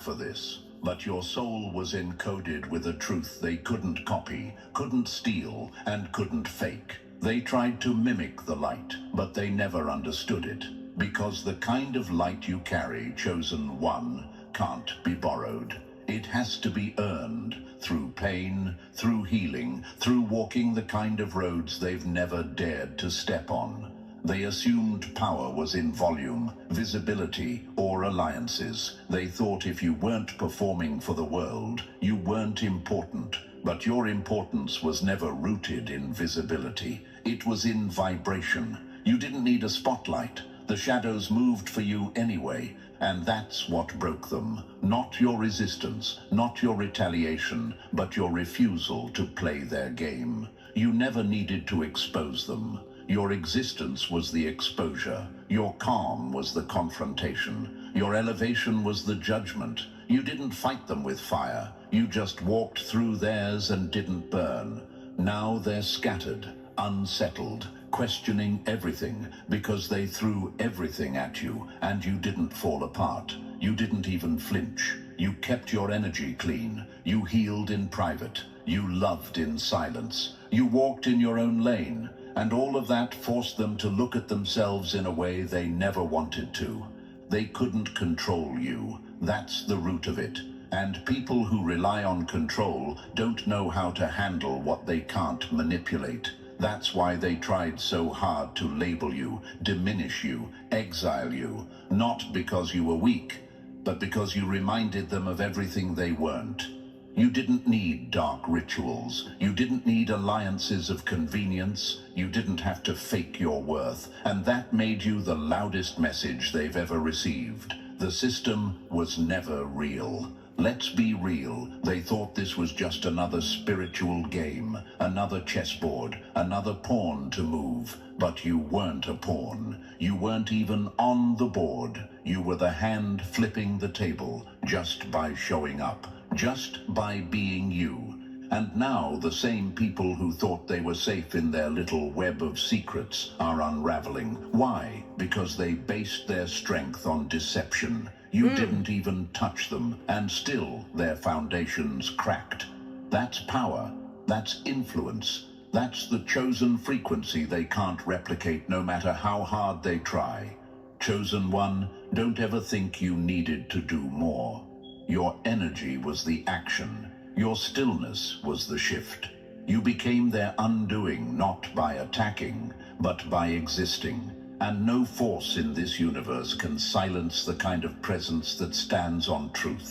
for this, but your soul was encoded with a truth they couldn't copy, couldn't steal, and couldn't fake. They tried to mimic the light, but they never understood it, because the kind of light you carry, Chosen One, can't be borrowed. It has to be earned through pain, through healing, through walking the kind of roads they've never dared to step on. They assumed power was in volume, visibility, or alliances. They thought if you weren't performing for the world, you weren't important. But your importance was never rooted in visibility. It was in vibration. You didn't need a spotlight. The shadows moved for you anyway, and that's what broke them. Not your resistance, not your retaliation, but your refusal to play their game. You never needed to expose them. Your existence was the exposure. Your calm was the confrontation. Your elevation was the judgment. You didn't fight them with fire. You just walked through theirs and didn't burn. Now they're scattered, unsettled, questioning everything because they threw everything at you and you didn't fall apart. You didn't even flinch. You kept your energy clean. You healed in private. You loved in silence. You walked in your own lane. And all of that forced them to look at themselves in a way they never wanted to. They couldn't control you. That's the root of it. And people who rely on control don't know how to handle what they can't manipulate. That's why they tried so hard to label you, diminish you, exile you. Not because you were weak, but because you reminded them of everything they weren't. You didn't need dark rituals. You didn't need alliances of convenience. You didn't have to fake your worth. And that made you the loudest message they've ever received. The system was never real. Let's be real. They thought this was just another spiritual game, another chessboard, another pawn to move. But you weren't a pawn. You weren't even on the board. You were the hand flipping the table just by showing up. Just by being you. And now the same people who thought they were safe in their little web of secrets are unraveling. Why? Because they based their strength on deception. You didn't even touch them, and still their foundations cracked. That's power. That's influence. That's the chosen frequency they can't replicate no matter how hard they try. Chosen One, don't ever think you needed to do more. Your energy was the action. Your stillness was the shift. You became their undoing, not by attacking, but by existing. And no force in this universe can silence the kind of presence that stands on truth.